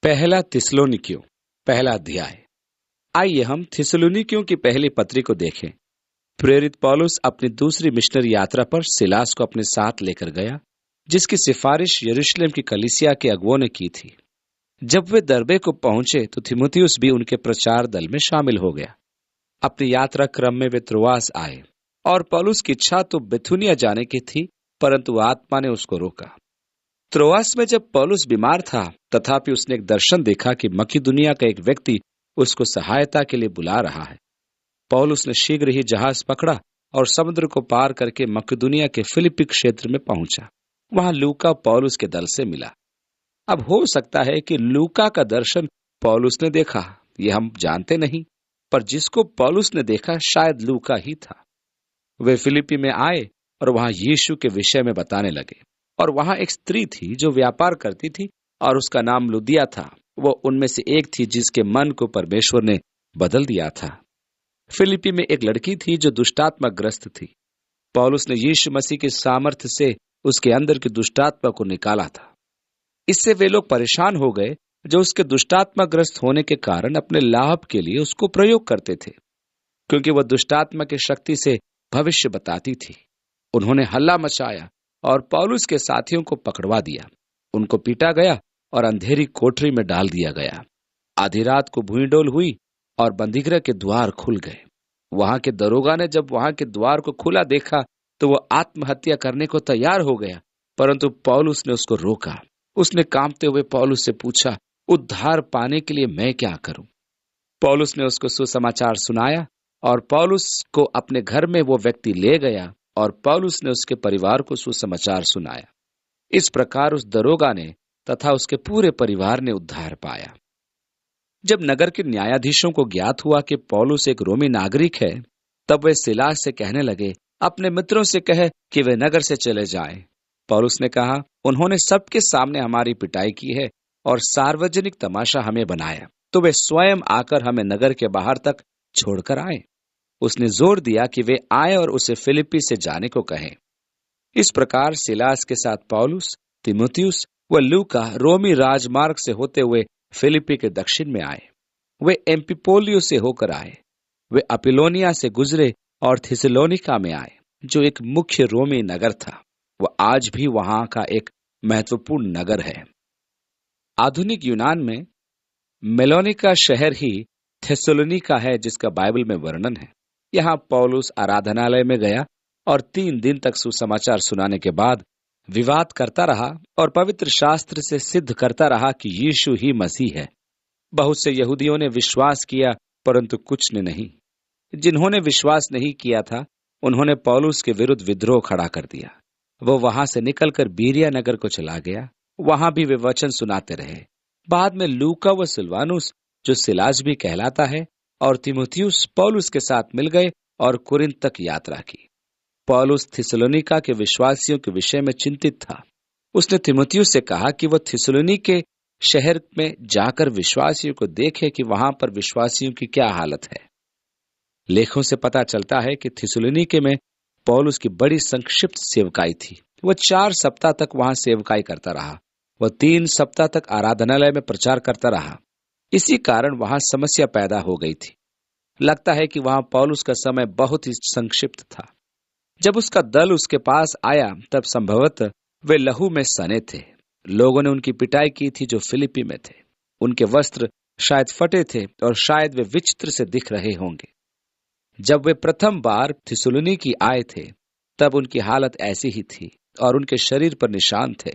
पहला थिस्सलुनीकियों पहला अध्याय। आइए हम थिस्सलुनीकियों की पहली पत्री को देखें। प्रेरित पौलुस अपनी दूसरी मिशनरी यात्रा पर सिलास को अपने साथ लेकर गया, जिसकी सिफारिश यरूशलेम की कलीसिया के अगुओं ने की थी। जब वे दरबे को पहुंचे तो तीमुथियुस भी उनके प्रचार दल में शामिल हो गया। अपनी यात्रा क्रम में वे त्रोआस आए और पौलुस की इच्छा तो बिथुनिया जाने की थी, परंतु आत्मा ने उसको रोका। त्रोआस में जब पौलुस बीमार था, तथापि उसने एक दर्शन देखा कि मकिदुनिया का एक व्यक्ति उसको सहायता के लिए बुला रहा है। पौलुस ने शीघ्र ही जहाज पकड़ा और समुद्र को पार करके मकिदुनिया के फिलिप्पी क्षेत्र में पहुंचा। वहां लूका पौलुस के दल से मिला। अब हो सकता है कि लूका का दर्शन पौलुस ने देखा, यह हम जानते नहीं, पर जिसको पौलुस ने देखा शायद लूका ही था। वे फिलिप्पी में आए और वहां यीशु के विषय में बताने लगे। और वहां एक स्त्री थी जो व्यापार करती थी और उसका नाम लुदिया था। वो उनमें से एक थी जिसके मन को परमेश्वर ने बदल दिया था। फिलिप्पी में एक लड़की थी जो दुष्टात्मा ग्रस्त थी। पौलुस ने यीशु मसीह के सामर्थ्य से उसके अंदर की दुष्टात्मा को निकाला था। इससे वे लोग परेशान हो गए जो उसके दुष्टात्मा ग्रस्त होने के कारण अपने लाभ के लिए उसको प्रयोग करते थे, क्योंकि वह दुष्टात्मा की शक्ति से भविष्य बताती थी। उन्होंने हल्ला मचाया और पौलुस के साथियों को पकड़वा दिया। उनको पीटा गया और अंधेरी कोठरी में डाल दिया गया। आधी रात को भूईडोल हुई और बंदीगृह के द्वार खुल गए। वहां के दरोगा ने जब वहां के द्वार को खुला देखा तो वह आत्महत्या करने को तैयार हो गया, परंतु पौलुस ने उसको रोका। उसने कांपते हुए पौलुस से पूछा, उद्धार पाने के लिए मैं क्या करूं? पौलुस ने उसको सुसमाचार सुनाया और पौलुस को अपने घर में वो व्यक्ति ले गया और पौलुस ने उसके परिवार को सुसमाचार सुनाया। इस प्रकार उस दरोगा ने तथा उसके पूरे परिवार ने उद्धार पाया। जब नगर के न्यायाधीशों को ज्ञात हुआ कि पौलुस एक रोमी नागरिक है, तब वे सिलास से कहने लगे, अपने मित्रों से कहे कि वे नगर से चले जाएं। पौलुस ने कहा, उन्होंने सबके सामने हमारी पिटाई की है और सार्वजनिक तमाशा हमें बनाया, तो वे स्वयं आकर हमें नगर के बाहर तक छोड़कर आए। उसने जोर दिया कि वे आए और उसे फिलिप्पी से जाने को कहें। इस प्रकार सिलास के साथ पौलुस, तीमुथियुस व लूका रोमी राजमार्ग से होते हुए फिलिप्पी के दक्षिण में आए। वे एम्पिपोलियो से होकर आए। वे अपिलोनिया से गुजरे और थिस्सलुनीका में आए, जो एक मुख्य रोमी नगर था। वह आज भी वहां का एक महत्वपूर्ण नगर है। आधुनिक यूनान में मेलोनिका शहर ही थिस्सलुनीका है, जिसका बाइबल में वर्णन है। यहाँ पौलुस आराधनालय में गया और 3 दिन तक सुसमाचार सुनाने के बाद विवाद करता रहा और पवित्र शास्त्र से सिद्ध करता रहा कि यीशु ही मसीह है। बहुत से यहूदियों ने विश्वास किया, परंतु कुछ ने नहीं। जिन्होंने विश्वास नहीं किया था, उन्होंने पौलुस के विरुद्ध विद्रोह खड़ा कर दिया। वो वहां से निकलकर बीरिया नगर को चला गया। वहां भी वे वचन सुनाते रहे। बाद में लूका व सिलवानुस, जो सिलास भी कहलाता है, और तीमुथियुस पौलुस के साथ मिल गए और कुरिन्थ तक यात्रा की। पौलुस थिस्सलुनीका के विश्वासियों के विषय में चिंतित था। उसने तीमुथियुस से कहा कि वह थिस्सलुनीके शहर में जाकर विश्वासियों को देखे कि वहां पर विश्वासियों की क्या हालत है। लेखों से पता चलता है कि थिस्सलुनीके में पौलुस की बड़ी संक्षिप्त सेवकाई थी। वह 4 सप्ताह तक वहां सेवकाई करता रहा। वह 3 सप्ताह तक आराधनालय में प्रचार करता रहा। इसी कारण वहां समस्या पैदा हो गई थी। लगता है कि वहां पौलुस का समय बहुत ही संक्षिप्त था। जब उसका दल उसके पास आया, तब संभवतः वे लहू में सने थे। लोगों ने उनकी पिटाई की थी जो फिलिप्पी में थे। उनके वस्त्र शायद फटे थे और शायद वे विचित्र से दिख रहे होंगे। जब वे प्रथम बार थिस्सलुनीकी आए थे, तब उनकी हालत ऐसी ही थी और उनके शरीर पर निशान थे।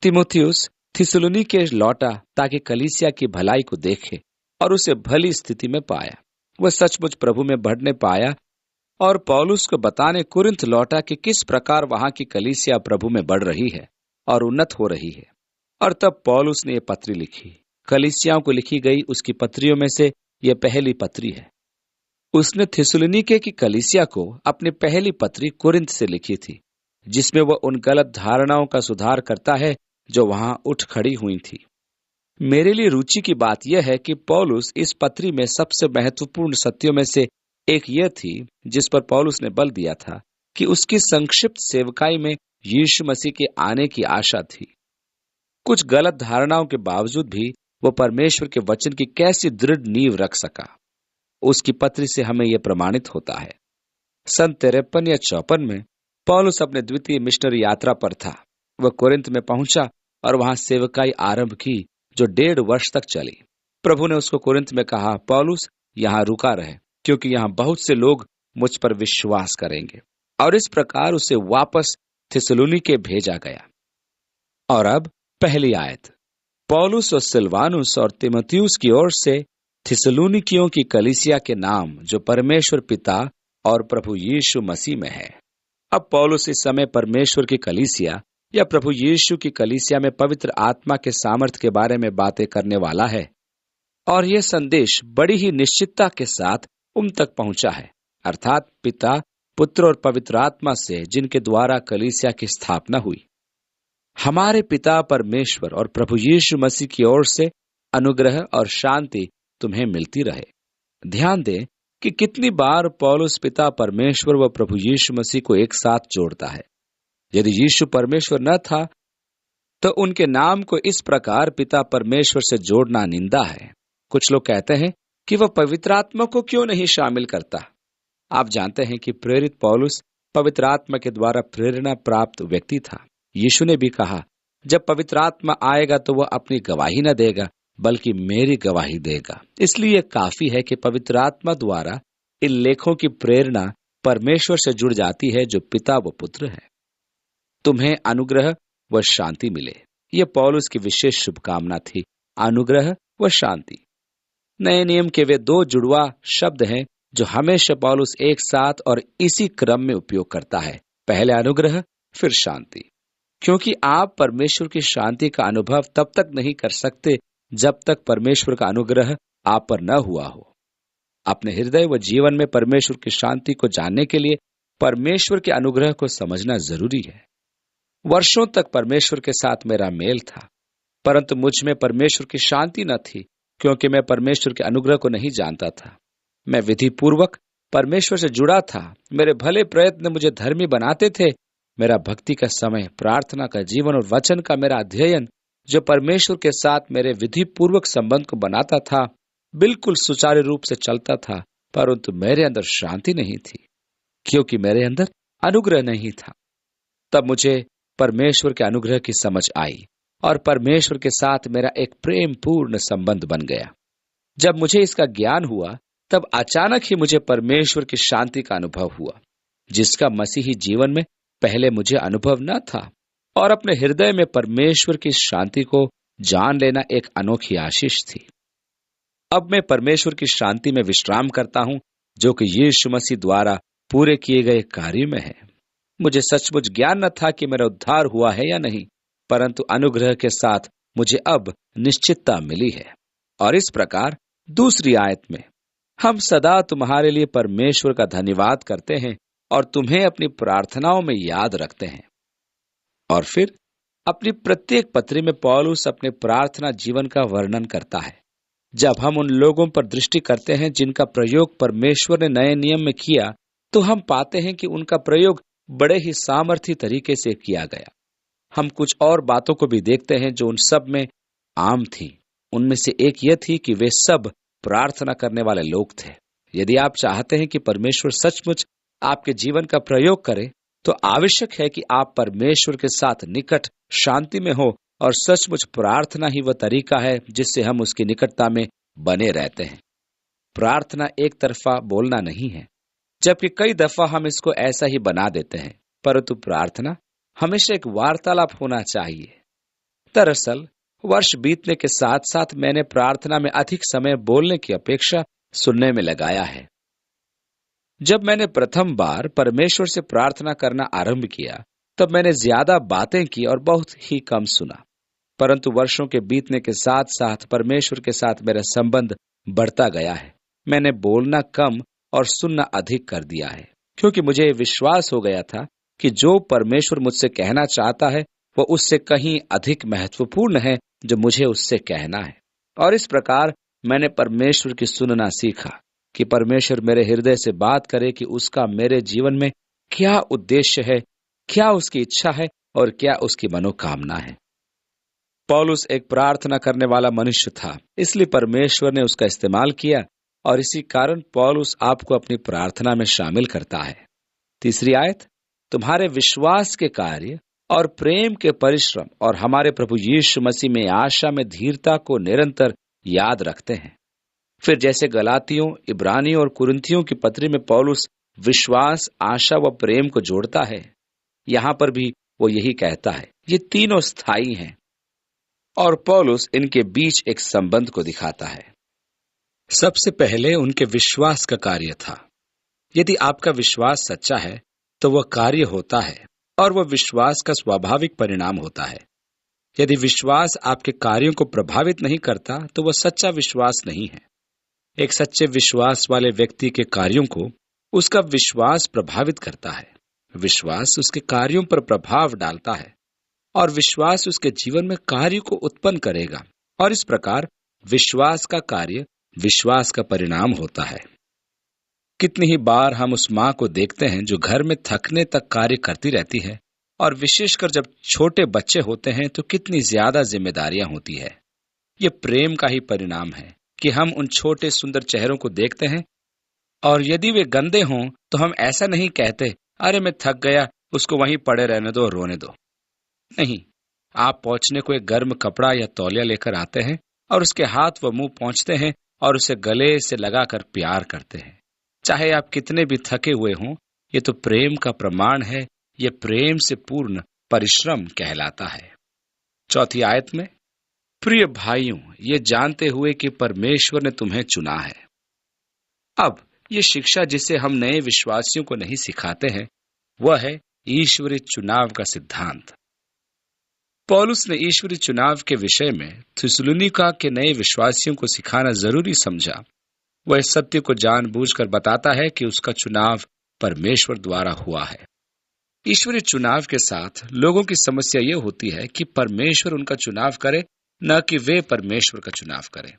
तीमुथियुस थिस्सलुनीके लौटा ताकि कलीसिया की भलाई को देखे और उसे भली स्थिति में पाया। वह सचमुच प्रभु में बढ़ने पाया और पौलुस को बताने कुरिन्थ लौटा कि किस प्रकार वहां की कलीसिया प्रभु में बढ़ रही है और उन्नत हो रही है। और तब पौलुस ने यह पत्री लिखी। कलीसियाओं को लिखी गई उसकी पत्रियों में से यह पहली पत्री है। उसने थिस्सलुनीके की कलीसिया को अपनी पहली पत्री कुरिन्थ से लिखी थी, जिसमें वह उन गलत धारणाओं का सुधार करता है जो वहां उठ खड़ी हुई थी। मेरे लिए रुचि की बात यह है कि पौलुस इस पत्री में सबसे महत्वपूर्ण सत्यों में से एक यह थी जिस पर पौलुस ने बल दिया था कि उसकी संक्षिप्त सेवकाई में यीशु मसीह के आने की आशा थी। कुछ गलत धारणाओं के बावजूद भी वो परमेश्वर के वचन की कैसी दृढ़ नींव रख सका, उसकी पत्री से हमें यह प्रमाणित होता है। सन 53 या 54 में पौलुस अपने द्वितीय मिशनरी यात्रा पर था। वह कोरिन्थ में पहुंचा और वहां सेवकाई आरंभ की, जो 1.5 वर्ष तक चली। प्रभु ने उसको कोरिन्थ में कहा, पौलुस यहां रुका रहे, क्योंकि यहां बहुत से लोग मुझ पर विश्वास करेंगे। और इस प्रकार उसे वापस थिस्सलुनीके भेजा गया। और अब पहली आयत। पौलुस और सिलवानुस और तीमुथियुस की ओर से थिस्सलुनीकियों की कलीसिया के नाम, जो परमेश्वर पिता और प्रभु यीशु मसीह में है। अब पौलुस इस समय परमेश्वर की कलीसिया या प्रभु यीशु की कलीसिया में पवित्र आत्मा के सामर्थ्य के बारे में बातें करने वाला है। और यह संदेश बड़ी ही निश्चितता के साथ उन तक पहुंचा है, अर्थात पिता, पुत्र और पवित्र आत्मा से, जिनके द्वारा कलीसिया की स्थापना हुई। हमारे पिता परमेश्वर और प्रभु यीशु मसीह की ओर से अनुग्रह और शांति तुम्हें मिलती रहे। ध्यान दें कि कितनी बार पौलुस पिता परमेश्वर व प्रभु यीशु मसीह को एक साथ जोड़ता है। यदि यीशु परमेश्वर न था तो उनके नाम को इस प्रकार पिता परमेश्वर से जोड़ना निंदा है। कुछ लोग कहते हैं कि वह पवित्र आत्मा को क्यों नहीं शामिल करता। आप जानते हैं कि प्रेरित पौलुस पवित्र आत्मा के द्वारा प्रेरणा प्राप्त व्यक्ति था। यीशु ने भी कहा, जब पवित्र आत्मा आएगा तो वह अपनी गवाही न देगा, बल्कि मेरी गवाही देगा। इसलिए काफी है कि पवित्र आत्मा द्वारा इन लेखों की प्रेरणा परमेश्वर से जुड़ जाती है, जो पिता व पुत्र है। तुम्हें अनुग्रह व शांति मिले। यह पौलुस की विशेष शुभकामना थी, अनुग्रह व शांति। नए नियम के वे 2 जुड़वा शब्द हैं जो हमेशा पौलुस एक साथ और इसी क्रम में उपयोग करता है, पहले अनुग्रह फिर शांति। क्योंकि आप परमेश्वर की शांति का अनुभव तब तक नहीं कर सकते जब तक परमेश्वर का अनुग्रह आप पर न हुआ हो। अपने हृदय व जीवन में परमेश्वर की शांति को जानने के लिए परमेश्वर के अनुग्रह को समझना जरूरी है। वर्षों तक परमेश्वर के साथ मेरा मेल था, परंतु मुझ में परमेश्वर की शांति न थी, क्योंकि मैं परमेश्वर के अनुग्रह को नहीं जानता था। मैं विधि पूर्वक परमेश्वर से जुड़ा था। मेरे भले प्रयत्न मुझे धर्मी बनाते थे। मेरा भक्ति का समय, प्रार्थना का जीवन और वचन का मेरा अध्ययन, जो परमेश्वर के साथ मेरे विधि पूर्वक संबंध को बनाता था, बिल्कुल सुचारू रूप से चलता था, परंतु मेरे अंदर शांति नहीं थी, क्योंकि मेरे अंदर अनुग्रह नहीं था। तब मुझे परमेश्वर के अनुग्रह की समझ आई और परमेश्वर के साथ मेरा एक प्रेम पूर्ण संबंध बन गया। जब मुझे इसका ज्ञान हुआ, तब अचानक ही मुझे परमेश्वर की शांति का अनुभव हुआ, जिसका मसीही जीवन में पहले मुझे अनुभव न था। और अपने हृदय में परमेश्वर की शांति को जान लेना एक अनोखी आशीष थी। अब मैं परमेश्वर की शांति में विश्राम करता हूं, जो कि यीशु मसीह द्वारा पूरे किए गए कार्य में है। मुझे सचमुच ज्ञान न था कि मेरा उद्धार हुआ है या नहीं, परंतु अनुग्रह के साथ मुझे अब निश्चितता मिली है। और इस प्रकार दूसरी आयत में, हम सदा तुम्हारे लिए परमेश्वर का धन्यवाद करते हैं और तुम्हें अपनी प्रार्थनाओं में याद रखते हैं। और फिर अपनी प्रत्येक पत्री में पौलुस अपने प्रार्थना जीवन का वर्णन करता है। जब हम उन लोगों पर दृष्टि करते हैं जिनका प्रयोग परमेश्वर ने नए नियम में किया, तो हम पाते हैं कि उनका प्रयोग बड़े ही सामर्थी तरीके से किया गया। हम कुछ और बातों को भी देखते हैं जो उन सब में आम थी। उनमें से एक यह थी कि वे सब प्रार्थना करने वाले लोग थे। यदि आप चाहते हैं कि परमेश्वर सचमुच आपके जीवन का प्रयोग करे, तो आवश्यक है कि आप परमेश्वर के साथ निकट शांति में हो, और सचमुच प्रार्थना ही वह तरीका है जिससे हम उसकी निकटता में बने रहते हैं। प्रार्थना एक तरफा बोलना नहीं है, जबकि कई दफा हम इसको ऐसा ही बना देते हैं, परंतु प्रार्थना हमेशा एक वार्तालाप होना चाहिए। दरअसल वर्ष बीतने के साथ साथ मैंने प्रार्थना में अधिक समय बोलने की अपेक्षा सुनने में लगाया है। जब मैंने प्रथम बार परमेश्वर से प्रार्थना करना आरंभ किया, तब मैंने ज्यादा बातें की और बहुत ही कम सुना। परंतु वर्षों के बीतने के साथ साथ परमेश्वर के साथ मेरा संबंध बढ़ता गया है। मैंने बोलना कम और सुनना अधिक कर दिया है, क्योंकि मुझे विश्वास हो गया था कि जो परमेश्वर मुझसे कहना चाहता है वो उससे कहीं अधिक महत्वपूर्ण है जो मुझे उससे कहना है। और इस प्रकार मैंने परमेश्वर की सुनना सीखा कि परमेश्वर मेरे हृदय से बात करे कि उसका मेरे जीवन में क्या उद्देश्य है, क्या उसकी इच्छा है और क्या उसकी मनोकामना है। पौलुस एक प्रार्थना करने वाला मनुष्य था, इसलिए परमेश्वर ने उसका इस्तेमाल किया और इसी कारण पौलुस आपको अपनी प्रार्थना में शामिल करता है। तीसरी आयत, तुम्हारे विश्वास के कार्य और प्रेम के परिश्रम और हमारे प्रभु यीशु मसीह में आशा में धीरता को निरंतर याद रखते हैं। फिर जैसे गलातियों, इब्रानियों और कुरिन्थियों की पत्री में पौलुस विश्वास, आशा व प्रेम को जोड़ता है, यहां पर भी वो यही कहता है। ये तीनों स्थायी हैं और पौलुस इनके बीच एक संबंध को दिखाता है। सबसे पहले उनके विश्वास का कार्य था। यदि आपका विश्वास सच्चा है तो वह कार्य होता है और वह विश्वास का स्वाभाविक परिणाम होता है। यदि विश्वास आपके कार्यों को प्रभावित नहीं करता तो वह सच्चा विश्वास नहीं है। एक सच्चे विश्वास वाले व्यक्ति के कार्यों को उसका विश्वास प्रभावित करता है। विश्वास उसके कार्यों पर प्रभाव डालता है और विश्वास उसके जीवन में कार्य को उत्पन्न करेगा और इस प्रकार विश्वास का कार्य विश्वास का परिणाम होता है। कितनी ही बार हम उस माँ को देखते हैं जो घर में थकने तक कार्य करती रहती है और विशेषकर जब छोटे बच्चे होते हैं तो कितनी ज्यादा जिम्मेदारियां होती है। ये प्रेम का ही परिणाम है कि हम उन छोटे सुंदर चेहरों को देखते हैं और यदि वे गंदे हों तो हम ऐसा नहीं कहते, अरे मैं थक गया, उसको वहीं पड़े रहने दो और रोने दो। नहीं, आप पहुंचने को एक गर्म कपड़ा या तौलिया लेकर आते हैं और उसके हाथ व मुंह पहुंचते हैं और उसे गले से लगाकर प्यार करते हैं, चाहे आप कितने भी थके हुए हों। ये तो प्रेम का प्रमाण है, ये प्रेम से पूर्ण परिश्रम कहलाता है। चौथी आयत में, प्रिय भाइयों, ये जानते हुए कि परमेश्वर ने तुम्हें चुना है। अब ये शिक्षा जिसे हम नए विश्वासियों को नहीं सिखाते हैं वह है ईश्वरीय चुनाव का सिद्धांत। पौलुस ने ईश्वरीय चुनाव के विषय में थिस्सलुनीका के नए विश्वासियों को सिखाना जरूरी समझा। वह इस सत्य को जानबूझकर बताता है कि उसका चुनाव परमेश्वर द्वारा हुआ है। ईश्वरीय चुनाव के साथ लोगों की समस्या यह होती है कि परमेश्वर उनका चुनाव करे, न कि वे परमेश्वर का चुनाव करें।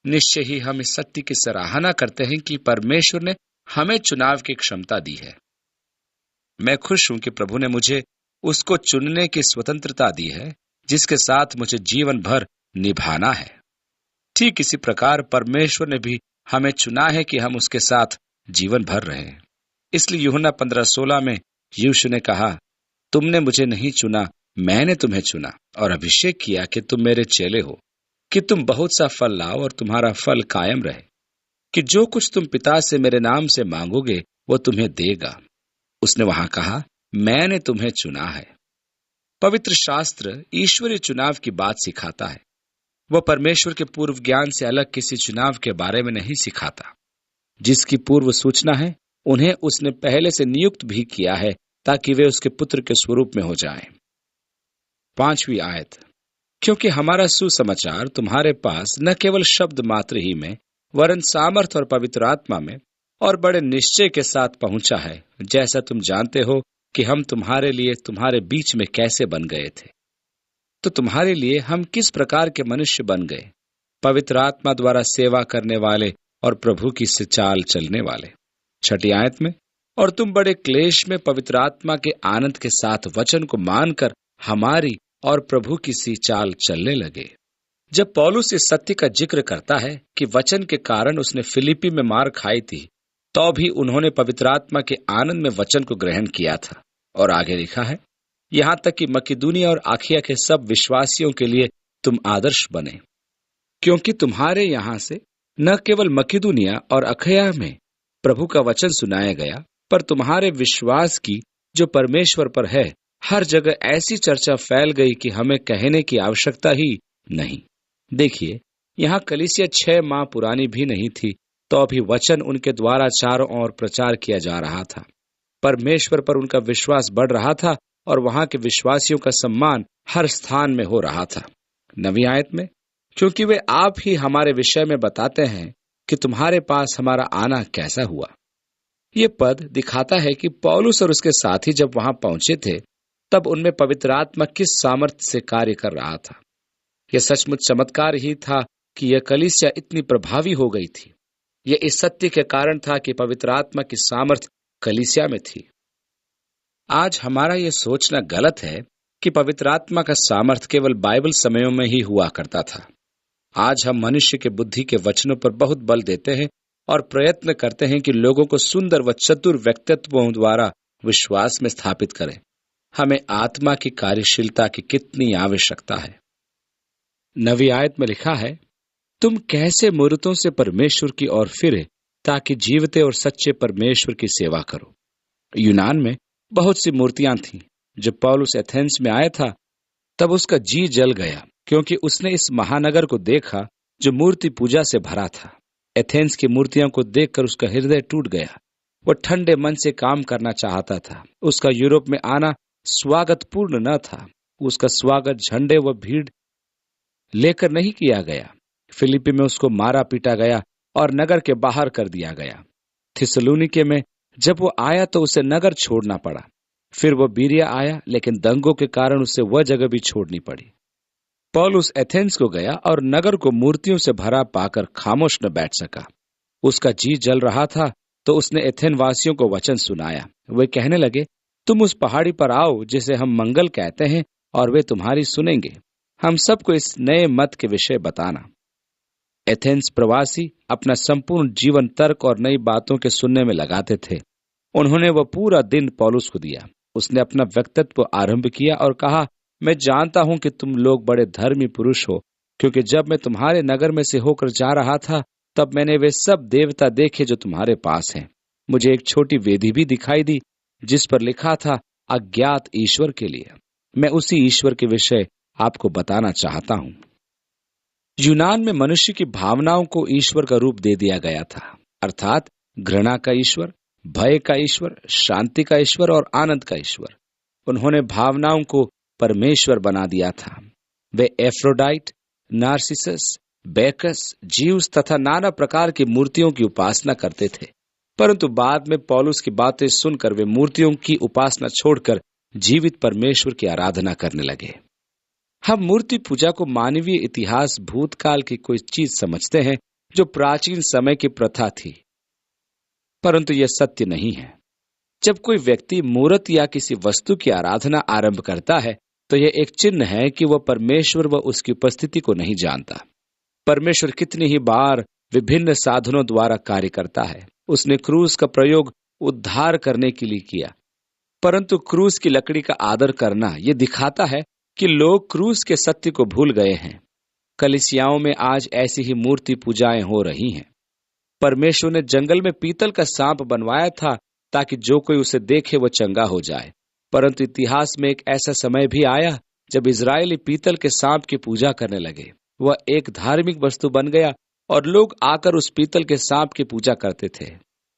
निश्चय ही हम इस सत्य की सराहना करते हैं कि परमेश्वर ने हमें चुनाव की क्षमता दी है। मैं खुश हूं कि प्रभु ने मुझे उसको चुनने की स्वतंत्रता दी है जिसके साथ मुझे जीवन भर निभाना है। ठीक इसी प्रकार परमेश्वर ने भी हमें चुना है कि हम उसके साथ जीवन भर रहें। इसलिए यूहन्ना 15:16 में यीशु ने कहा, तुमने मुझे नहीं चुना, मैंने तुम्हें चुना और अभिषेक किया कि तुम मेरे चेले हो, कि तुम बहुत सा फल लाओ और तुम्हारा फल कायम रहे, कि जो कुछ तुम पिता से मेरे नाम से मांगोगे वो तुम्हें देगा। उसने वहां कहा, मैंने तुम्हें चुना है। पवित्र शास्त्र ईश्वरीय चुनाव की बात सिखाता है। वह परमेश्वर के पूर्व ज्ञान से अलग किसी चुनाव के बारे में नहीं सिखाता। जिसकी पूर्व सूचना है उन्हें उसने पहले से नियुक्त भी किया है ताकि वे उसके पुत्र के स्वरूप में हो जाएं। 5वीं आयत, क्योंकि हमारा सुसमाचार तुम्हारे पास न केवल शब्द मात्र ही में वरन सामर्थ और पवित्र आत्मा में और बड़े निश्चय के साथ पहुंचा है, जैसा तुम जानते हो कि हम तुम्हारे लिए तुम्हारे बीच में कैसे बन गए थे। तो तुम्हारे लिए हम किस प्रकार के मनुष्य बन गए? पवित्र आत्मा द्वारा सेवा करने वाले और प्रभु की सी चाल चलने वाले। 6ठी आयत में, और तुम बड़े क्लेश में पवित्र आत्मा के आनंद के साथ वचन को मानकर हमारी और प्रभु की सी चाल चलने लगे। जब पौलुस इस सत्य का जिक्र करता है कि वचन के कारण उसने फिलिपी में मार खाई थी, तो भी उन्होंने पवित्र आत्मा के आनंद में वचन को ग्रहण किया था। और आगे लिखा है, यहां तक कि मकिदुनिया और आखिया के सब विश्वासियों के लिए तुम आदर्श बने, क्योंकि तुम्हारे यहां से न केवल मकिदुनिया और अखया में प्रभु का वचन सुनाया गया, पर तुम्हारे विश्वास की जो परमेश्वर पर है हर जगह ऐसी चर्चा फैल गई कि हमें कहने की आवश्यकता ही नहीं। देखिए, यहाँ कलीसिया 6 माह पुरानी भी नहीं थी, तो अभी वचन उनके द्वारा चारों ओर प्रचार किया जा रहा था। परमेश्वर पर उनका विश्वास बढ़ रहा था और वहां के विश्वासियों का सम्मान हर स्थान में हो रहा था। 9वीं आयत में, क्योंकि वे आप ही हमारे विषय में बताते हैं कि तुम्हारे पास हमारा आना कैसा हुआ। ये पद दिखाता है कि पौलुस और उसके साथी जब वहां पहुंचे थे तब उनमें पवित्र आत्मा किस सामर्थ्य से कार्य कर रहा था। यह सचमुच चमत्कार ही था कि यह कलीसिया इतनी प्रभावी हो गई थी। यह इस सत्य के कारण था कि पवित्र आत्मा की सामर्थ्य कलीसिया में थी। आज हमारा यह सोचना गलत है कि पवित्र आत्मा का सामर्थ केवल बाइबल समयों में ही हुआ करता था। आज हम मनुष्य के बुद्धि के वचनों पर बहुत बल देते हैं और प्रयत्न करते हैं कि लोगों को सुंदर व चतुर व्यक्तित्वों द्वारा विश्वास में स्थापित करें। हमें आत्मा की कार्यशीलता की कितनी आवश्यकता है। नवी आयत में लिखा है, तुम कैसे मूर्तों से परमेश्वर की ओर फिरे ताकि जीवते और सच्चे परमेश्वर की सेवा करो। यूनान में बहुत सी मूर्तियां थीं। जब पौलुस एथेंस में आया था तब उसका जी जल गया, क्योंकि उसने इस महानगर को देखा जो मूर्ति पूजा से भरा था। एथेंस की मूर्तियों को देखकर उसका हृदय टूट गया। वह ठंडे मन से काम करना चाहता था। उसका यूरोप में आना स्वागतपूर्ण न था। उसका स्वागत झंडे व भीड़ लेकर नहीं किया गया। फिलिपी में उसको मारा पीटा गया और नगर के बाहर कर दिया गया। थिस्सलुनीके में जब वो आया तो उसे नगर छोड़ना पड़ा। फिर वो बीरिया आया, लेकिन दंगों के कारण उसे वह जगह भी छोड़नी पड़ी। पौलुस एथेंस को गया और नगर को मूर्तियों से भरा पाकर खामोश न बैठ सका। उसका जी जल रहा था तो उसने एथेन वासियों को वचन सुनाया। वे कहने लगे, तुम उस पहाड़ी पर आओ जिसे हम मंगल कहते हैं, और वे तुम्हारी सुनेंगे। हम सबको इस नए मत के विषय बताना। एथेंस प्रवासी अपना संपूर्ण जीवन तर्क और नई बातों के सुनने में लगाते थे। उन्होंने वह पूरा दिन पौलुस को दिया। उसने अपना वक्तव्य आरंभ किया और कहा, मैं जानता हूं कि तुम लोग बड़े धर्मी पुरुष हो, क्योंकि जब मैं तुम्हारे नगर में से होकर जा रहा था तब मैंने वे सब देवता देखे जो तुम्हारे पास हैं। मुझे एक छोटी वेदी भी दिखाई दी जिस पर लिखा था, अज्ञात ईश्वर के लिए। मैं उसी ईश्वर के विषय आपको बताना चाहता हूं। यूनान में मनुष्य की भावनाओं को ईश्वर का रूप दे दिया गया था, अर्थात घृणा का ईश्वर, भय का ईश्वर, शांति का ईश्वर और आनंद का ईश्वर। उन्होंने भावनाओं को परमेश्वर बना दिया था। वे एफ्रोडाइट, नार्सिसस, बेकस, जीउस तथा नाना प्रकार की मूर्तियों की उपासना करते थे। परंतु बाद में पौलुस की बातें सुनकर वे मूर्तियों की उपासना छोड़कर जीवित परमेश्वर की आराधना करने लगे। हम मूर्ति पूजा को मानवीय इतिहास भूतकाल की कोई चीज समझते हैं जो प्राचीन समय की प्रथा थी, परंतु यह सत्य नहीं है। जब कोई व्यक्ति मूर्त या किसी वस्तु की आराधना आरंभ करता है तो यह एक चिन्ह है कि वह परमेश्वर व उसकी उपस्थिति को नहीं जानता। परमेश्वर कितनी ही बार विभिन्न साधनों द्वारा कार्य करता है। उसने क्रूस का प्रयोग उद्धार करने के लिए किया, परंतु क्रूस की लकड़ी का आदर करना यह दिखाता है कि लोग क्रूस के सत्य को भूल गए हैं। कलीसियाओं में आज ऐसी ही मूर्ति पूजाएं हो रही हैं। परमेश्वर ने जंगल में पीतल का सांप बनवाया था ताकि जो कोई उसे देखे वो चंगा हो जाए, परंतु इतिहास में एक ऐसा समय भी आया जब इजरायली पीतल के सांप की पूजा करने लगे। वह एक धार्मिक वस्तु बन गया और लोग आकर उस पीतल के सांप की पूजा करते थे।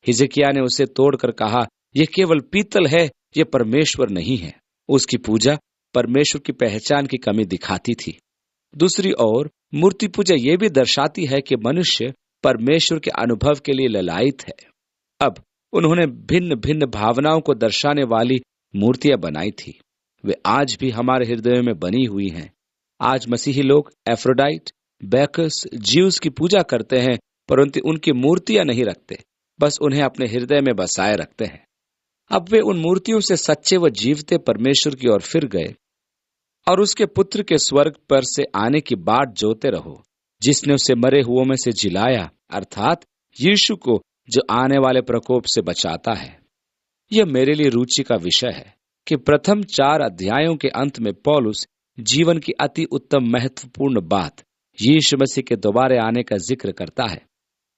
हिजकिय्याह ने उसे तोड़कर कहा, यह केवल पीतल है, यह परमेश्वर नहीं है। उसकी पूजा परमेश्वर की पहचान की कमी दिखाती थी। दूसरी ओर मूर्ति पूजा यह भी दर्शाती है कि मनुष्य परमेश्वर के अनुभव के लिए ललायित है। अब उन्होंने भिन्न भिन्न भावनाओं को दर्शाने वाली मूर्तियां बनाई थी। वे आज भी हमारे हृदयों में बनी हुई हैं। आज मसीही लोग एफ्रोडाइट, बैकस, जीउस की पूजा करते हैं, परंतु उनकी मूर्तियां नहीं रखते, बस उन्हें अपने हृदय में बसाए रखते हैं। अब वे उन मूर्तियों से सच्चे व जीवते परमेश्वर की ओर फिर गए और उसके पुत्र के स्वर्ग पर से आने की बाट जोते रहो, जिसने उसे मरे हुओं में से जिलाया, अर्थात यीशु को, जो आने वाले प्रकोप से बचाता है। यह मेरे लिए रुचि का विषय है कि प्रथम 4 अध्यायों के अंत में पौलुस जीवन की अति उत्तम महत्वपूर्ण बात यीशु मसीह के दोबारा आने का जिक्र करता है।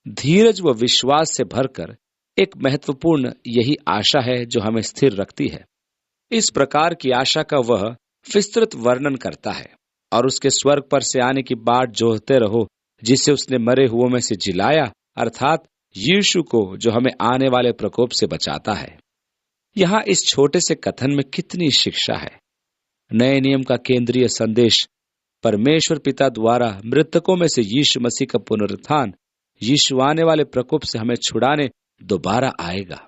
धीरज व विश्वास से भरकर एक महत्वपूर्ण यही आशा है जो हमें स्थिर रखती है। इस प्रकार की आशा का वह विस्तृत वर्णन करता है और उसके स्वर्ग पर से आने की बाट जोहते रहो, जिसे उसने मरे हुओं में से जिलाया, अर्थात यीशु को, जो हमें आने वाले प्रकोप से बचाता है। यहाँ इस छोटे से कथन में कितनी शिक्षा है। नए नियम का केंद्रीय संदेश परमेश्वर पिता द्वारा मृतकों में से यीशु मसीह का पुनरुत्थान, यीशु आने वाले प्रकोप से हमें छुड़ाने दोबारा आएगा।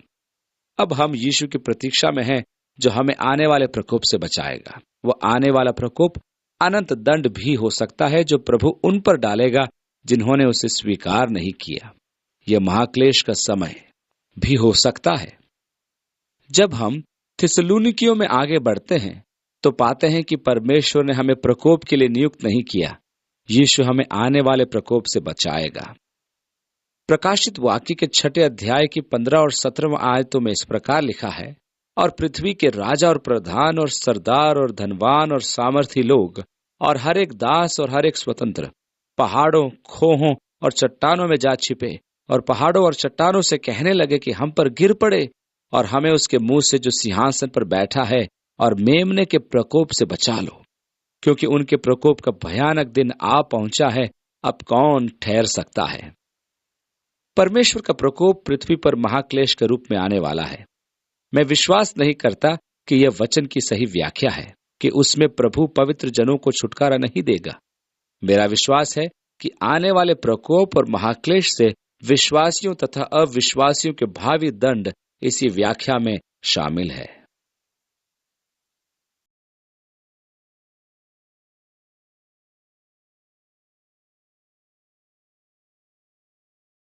अब हम यीशु की प्रतीक्षा में हैं जो हमें आने वाले प्रकोप से बचाएगा। वह आने वाला प्रकोप अनंत दंड भी हो सकता है जो प्रभु उन पर डालेगा जिन्होंने उसे स्वीकार नहीं किया। यह महाक्लेश का समय भी हो सकता है। जब हम थिस्सलुनीकियों में आगे बढ़ते हैं तो पाते हैं कि परमेश्वर ने हमें प्रकोप के लिए नियुक्त नहीं किया। यीशु हमें आने वाले प्रकोप से बचाएगा। प्रकाशित वाक्य के 6 अध्याय की 15 और 17 आयतों में इस प्रकार लिखा है, और पृथ्वी के राजा और प्रधान और सरदार और धनवान और सामर्थी लोग और हर एक दास और हर एक स्वतंत्र पहाड़ों, खोहों और चट्टानों में जा छिपे और पहाड़ों और चट्टानों से कहने लगे कि हम पर गिर पड़े और हमें उसके मुंह से जो सिंहासन पर बैठा है और मेमने के प्रकोप से बचा लो, क्योंकि उनके प्रकोप का भयानक दिन आ पहुंचा है। अब कौन ठहर सकता है? परमेश्वर का प्रकोप पृथ्वी पर महाक्लेश के रूप में आने वाला है। मैं विश्वास नहीं करता कि यह वचन की सही व्याख्या है कि उसमें प्रभु पवित्र जनों को छुटकारा नहीं देगा। मेरा विश्वास है कि आने वाले प्रकोप और महाक्लेश से विश्वासियों तथा अविश्वासियों के भावी दंड इसी व्याख्या में शामिल है।